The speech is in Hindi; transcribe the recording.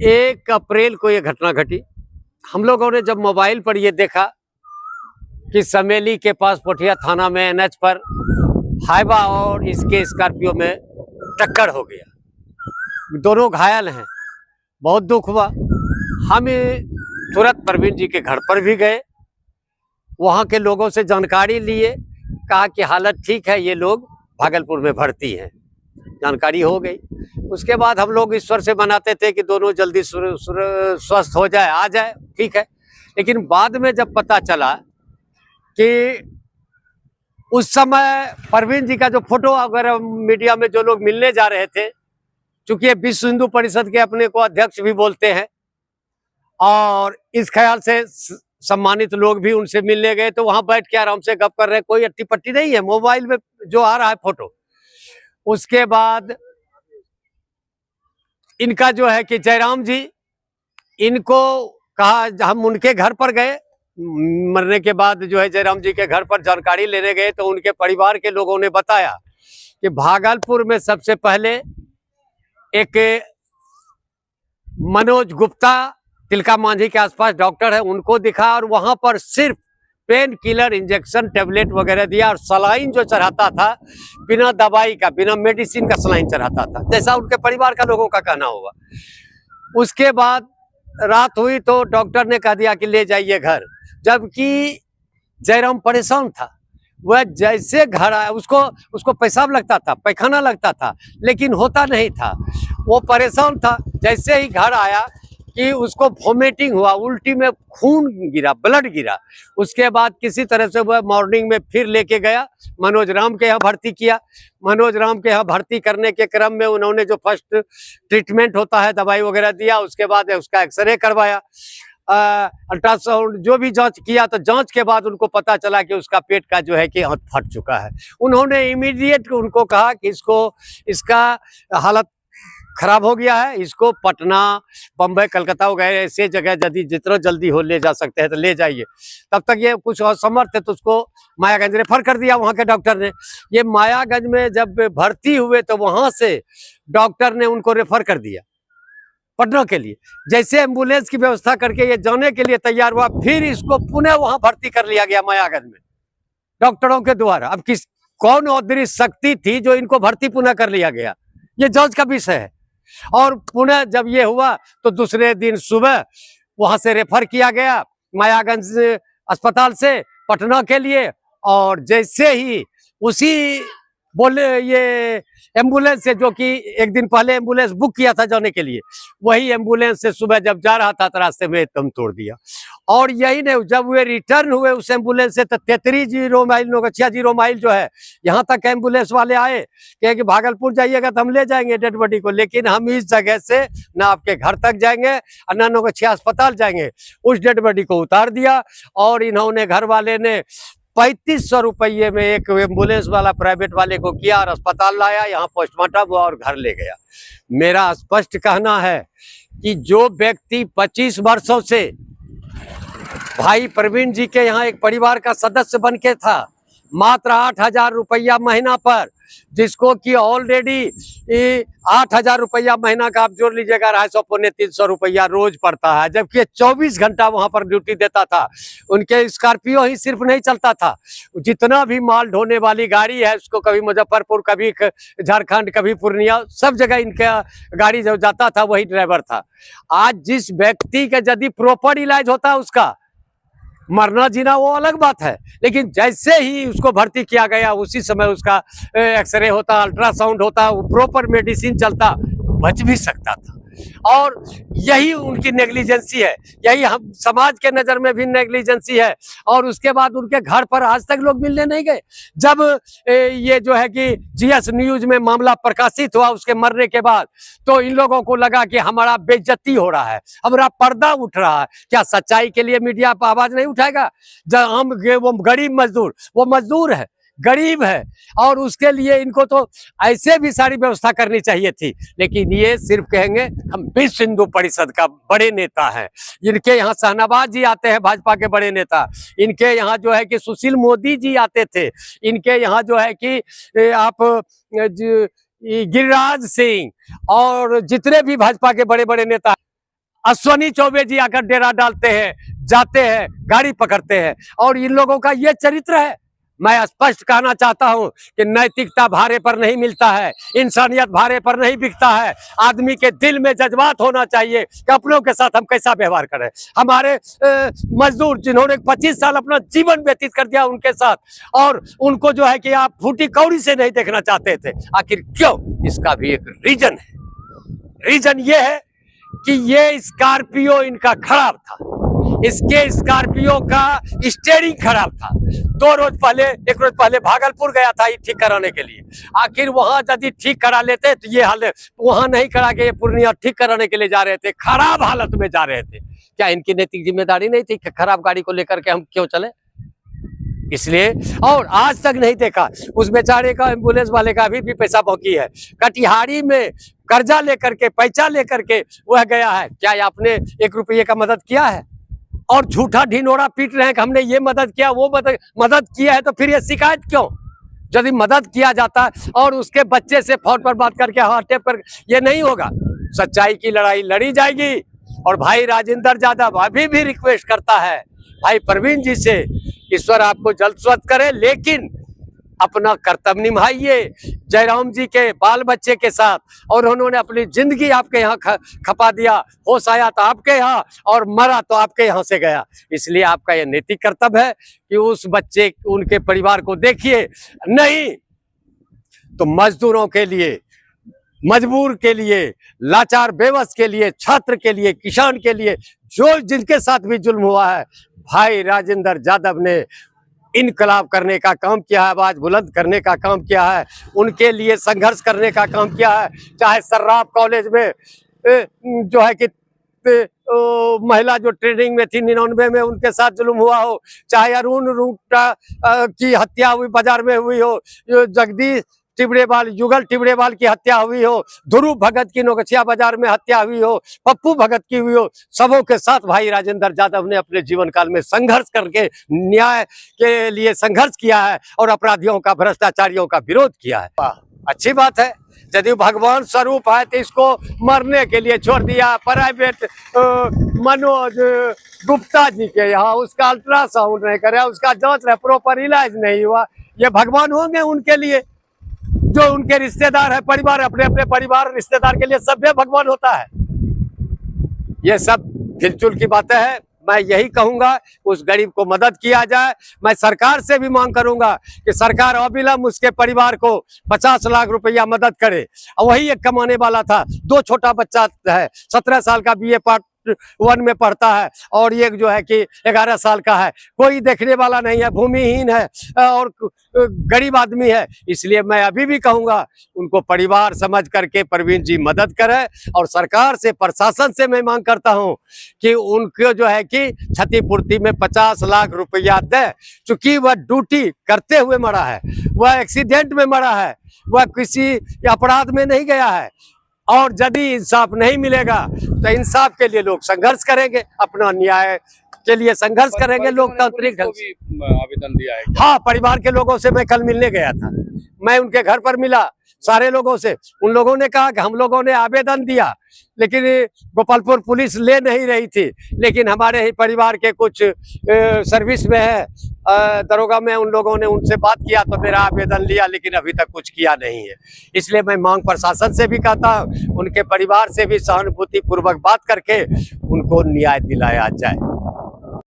1 अप्रैल को ये घटना घटी। हम लोगों ने जब मोबाइल पर ये देखा कि समेली के पास पोठिया थाना में एनएच पर हाइवा और इसके स्कॉर्पियो में टक्कर हो गया, दोनों घायल हैं। बहुत दुख हुआ। हम तुरंत प्रवीण जी के घर पर भी गए, वहाँ के लोगों से जानकारी लिए, कहा कि हालत ठीक है, ये लोग भागलपुर में भर्ती हैं। जानकारी हो गई। उसके बाद हम लोग ईश्वर से मनाते थे कि दोनों जल्दी स्वस्थ हो जाए, आ जाए, ठीक है। लेकिन बाद में जब पता चला कि उस समय प्रवीण जी का जो फोटो वगैरह मीडिया में जो लोग मिलने जा रहे थे, चूंकि ये विश्व हिंदू परिषद के अपने को अध्यक्ष भी बोलते हैं और इस ख्याल से सम्मानित लोग भी उनसे मिलने गए, तो वहां बैठ के आराम से गप कर रहे हैं, कोई अट्टी पट्टी नहीं है, मोबाइल में जो आ रहा है फोटो। उसके बाद इनका जो है कि जयराम जी, इनको कहा, हम उनके घर पर गए, मरने के बाद जो है जयराम जी के घर पर जानकारी लेने गए, तो उनके परिवार के लोगों ने बताया कि भागलपुर में सबसे पहले एक मनोज गुप्ता तिलका मांझी के आसपास डॉक्टर है, उनको दिखा और वहां पर सिर्फ पेन किलर इंजेक्शन टेबलेट वगैरह दिया और सलाइन जो चढ़ाता था बिना दवाई का, बिना मेडिसिन का सलाइन चढ़ाता था, जैसा उनके परिवार का लोगों का कहना होगा। उसके बाद रात हुई तो डॉक्टर ने कह दिया कि ले जाइए घर, जबकि जयराम परेशान था। वह जैसे घर आया, उसको पेशाब लगता था, पैखाना लगता था, लेकिन होता नहीं था, वो परेशान था। जैसे ही घर आया कि उसको वोमिटिंग हुआ, उल्टी में खून गिरा, ब्लड गिरा। उसके बाद किसी तरह से वह मॉर्निंग में फिर लेके गया, मनोज राम के यहाँ भर्ती किया। मनोज राम के यहाँ भर्ती करने के क्रम में उन्होंने जो फर्स्ट ट्रीटमेंट होता है, दवाई वगैरह दिया। उसके बाद उसका एक्सरे करवाया, अल्ट्रासाउंड जो भी जांच किया, तो जांच के बाद उनको पता चला कि उसका पेट का जो है कि हाथ फट चुका है। उन्होंने इमीडिएट उनको कहा कि इसका हालत खराब हो गया है, इसको पटना, बम्बई, कलकत्ता वगैरह ऐसे जगह यदि जितना जल्दी हो ले जा सकते हैं तो ले जाइए। तब तक ये कुछ असमर्थ है तो उसको मायागंज रेफर कर दिया वहाँ के डॉक्टर ने। ये मायागंज में जब भर्ती हुए तो वहाँ से डॉक्टर ने उनको रेफर कर दिया पटना के लिए। जैसे एम्बुलेंस की व्यवस्था करके ये जाने के लिए तैयार हुआ, फिर इसको पुनः वहाँ भर्ती कर लिया गया मायागंज में डॉक्टरों के द्वारा। अब कौन अदृश्य शक्ति थी जो इनको भर्ती पुनः कर लिया गया, ये जांच का विषय है। और पुनः जब ये हुआ तो दूसरे दिन सुबह वहां से रेफर किया गया मायागंज अस्पताल से पटना के लिए। और जैसे ही उसी बोले ये एम्बुलेंस से, जो कि एक दिन पहले एम्बुलेंस बुक किया था जाने के लिए, वही एम्बुलेंस से सुबह जब जा रहा था तो रास्ते में दम तोड़ दिया। और यही नहीं, जब वे रिटर्न हुए उस एम्बुलेंस से तो 33 माइल, 96 माइल जो है, यहाँ तक एम्बुलेंस वाले आए कि भागलपुर जाइएगा तो हम ले जाएंगे डेड बॉडी को, लेकिन हम इस जगह से ना आपके घर तक जाएंगे और ना 96 अस्पताल जाएंगे। उस डेड बॉडी को उतार दिया और इन्होंने, घर वाले ने 3500 रुपये में एक एम्बुलेंस वाला प्राइवेट वाले को किया और अस्पताल लाया, यहाँ पोस्टमार्टम हुआ और घर ले गया। मेरा स्पष्ट कहना है कि जो व्यक्ति 25 वर्षों से भाई प्रवीण जी के यहाँ एक परिवार का सदस्य बन के था, मात्र 8000 रुपया महीना पर, जिसको कि ऑलरेडी 8000 रुपया महीना का आप जोड़ लीजिएगा, 250 पौने 300 रुपया रोज पड़ता है, जबकि 24 घंटा वहां पर ड्यूटी देता था। उनके स्कॉर्पियो ही सिर्फ नहीं चलता था, जितना भी माल ढोने वाली गाड़ी है उसको कभी मुजफ्फरपुर, कभी झारखंड, कभी पूर्णिया, सब जगह इनका गाड़ी जो जाता था वही ड्राइवर था। आज जिस व्यक्ति का यदि प्रॉपर इलाज होता, उसका मरना जीना वो अलग बात है, लेकिन जैसे ही उसको भर्ती किया गया उसी समय उसका एक्सरे होता, अल्ट्रासाउंड होता, प्रॉपर मेडिसिन चलता, बच भी सकता था। और यही उनकी नेग्लिजेंसी है, यही हम समाज के नजर में भी नेग्लिजेंसी है। और उसके बाद उनके घर पर आज तक लोग मिलने नहीं गए। जब ये जो है कि जीएस न्यूज में मामला प्रकाशित हुआ उसके मरने के बाद, तो इन लोगों को लगा कि हमारा बेइज्जती हो रहा है, हमारा पर्दा उठ रहा है। क्या सच्चाई के लिए मीडिया पर आवाज नहीं उठाएगा? जब हम वो गरीब मजदूर, वो मजदूर है, गरीब है, और उसके लिए इनको तो ऐसे भी सारी व्यवस्था करनी चाहिए थी। लेकिन ये सिर्फ कहेंगे हम विश्व हिंदू परिषद का बड़े नेता हैं। इनके यहाँ शहनवाज जी आते हैं, भाजपा के बड़े नेता। इनके यहाँ जो है कि सुशील मोदी जी आते थे। इनके यहाँ जो है कि आप गिरिराज सिंह और जितने भी भाजपा के बड़े बड़े नेता अश्वनी चौबे जी आकर डेरा डालते हैं, जाते हैं, गाड़ी पकड़ते हैं, और इन लोगों का ये चरित्र है। मैं स्पष्ट कहना चाहता हूं कि नैतिकता भाड़े पर नहीं मिलता है, इंसानियत भाड़े पर नहीं बिकता है। आदमी के दिल में जज्बात होना चाहिए कि अपनों के साथ हम कैसा व्यवहार करें। हमारे मजदूर जिन्होंने 25 साल अपना जीवन व्यतीत कर दिया उनके साथ, और उनको जो है कि आप फूटी कौड़ी से नहीं देखना चाहते थे, आखिर क्यों? इसका भी एक रीजन है। रीजन ये है कि ये स्कॉर्पियो इनका खराब था, इसके स्कॉर्पियो का स्टीयरिंग खराब था। 1 रोज पहले भागलपुर गया था ये ठीक कराने के लिए। आखिर वहां यदि ठीक करा लेते तो ये हाल, वहां नहीं करा के ये पूर्णिया ठीक कराने के लिए जा रहे थे, खराब हालत में जा रहे थे। क्या इनकी नैतिक जिम्मेदारी नहीं थी कि खराब गाड़ी को लेकर के हम क्यों चले? इसलिए, और आज तक नहीं देखा उस बेचारे का, एम्बुलेंस वाले का अभी भी पैसा बाकी है। कटिहारी में कर्जा लेकर के, पैसा लेकर के वह गया है। क्या आपने 1 रुपये का मदद किया है? और झूठा ढिंडोरा पीट रहे हैं कि हमने ये मदद किया, वो मदद किया है, तो फिर ये शिकायत क्यों? यदि मदद किया जाता और उसके बच्चे से फोन पर बात करके हाँ टेप कर, ये नहीं होगा। सच्चाई की लड़ाई लड़ी जाएगी। और भाई राजेंद्र यादव अभी भी रिक्वेस्ट करता है भाई प्रवीण जी से, ईश्वर आपको जल्द स्वस्थ करे, लेकिन अपना कर्तव्य निभाइए जयराम जी के बाल बच्चे के साथ। और उन्होंने अपनी जिंदगी आपके यहाँ खपा दिया, होश आया तो आपके यहाँ और मरा तो आपके यहाँ से गया। इसलिए आपका यह नैतिक कर्तव्य है कि उस बच्चे, उनके परिवार को देखिए। नहीं तो मजदूरों के लिए, मजबूर के लिए, लाचार बेबस के लिए, छात्र के लिए, किसान के लिए, जो जिनके साथ भी जुल्म हुआ है, भाई राजेंद्र यादव ने इनकलाब करने का काम किया है, आवाज बुलंद करने का काम किया है, उनके लिए संघर्ष करने का काम किया है। चाहे सर्राफ कॉलेज में जो है कि महिला जो ट्रेनिंग में थी 99 में, उनके साथ जुल्म हुआ हो, चाहे अरुण रूटा की हत्या हुई बाजार में हुई हो, जगदीश टिबड़ेवाल, युगल टिबड़ेवाल की हत्या हुई हो, ध्रुव भगत की नौगछिया बाजार में हत्या हुई हो, पप्पू भगत की हुई हो, सबों के साथ भाई राजेंद्र यादव ने अपने जीवन काल में संघर्ष करके न्याय के लिए संघर्ष किया है और अपराधियों का, भ्रष्टाचारियों का विरोध किया है। अच्छी बात है, यदि भगवान स्वरूप है तो इसको मरने के लिए छोड़ दिया। प्राइवेट मनोज गुप्ता जी के यहाँ उसका अल्ट्रासाउंड नहीं कराया, उसका जांच नहीं, प्रॉपर इलाज नहीं हुआ। ये भगवान होंगे उनके लिए? जो उनके रिश्तेदार है, परिवार, अपने अपने परिवार रिश्तेदार के लिए सभ्य भगवान होता है? ये सब खिलचुल की बातें हैं। मैं यही कहूंगा उस गरीब को मदद किया जाए। मैं सरकार से भी मांग करूंगा कि सरकार अविलंब उसके परिवार को 50 लाख रुपया मदद करे। वही एक कमाने वाला था, 2 छोटा बच्चा है, 17 साल का BA पार्ट 1 में पढ़ता है, और एक जो है कि 11 साल का है। कोई देखने वाला नहीं है, भूमिहीन है और गरीब आदमी है। इसलिए मैं अभी भी कहूंगा उनको परिवार समझ करके प्रवीण जी मदद करें। और सरकार से, प्रशासन से मैं मांग करता हूं कि उनको जो है कि क्षतिपूर्ति में 50 लाख रुपया दे। चूंकि वह ड्यूटी करते हुए मरा है, वह एक्सीडेंट में मरा है, वह किसी अपराध में नहीं गया है। और यदि इंसाफ नहीं मिलेगा तो इंसाफ के लिए लोग संघर्ष करेंगे, अपना न्याय के लिए संघर्ष करेंगे लोकतांत्रिक ढंग से। आवेदन दिया है? हाँ, परिवार के लोगों से मैं कल मिलने गया था, मैं उनके घर पर मिला सारे लोगों से। उन लोगों ने कहा कि हम लोगों ने आवेदन दिया, लेकिन गोपालपुर पुलिस ले नहीं रही थी, लेकिन हमारे ही परिवार के कुछ सर्विस में है, दरोगा में, उन लोगों ने उनसे बात किया तो मेरा आवेदन लिया, लेकिन अभी तक कुछ किया नहीं है। इसलिए मैं मांग प्रशासन से भी करता हूं, उनके परिवार से भी सहानुभूति पूर्वक बात करके उनको न्याय दिलाया जाए।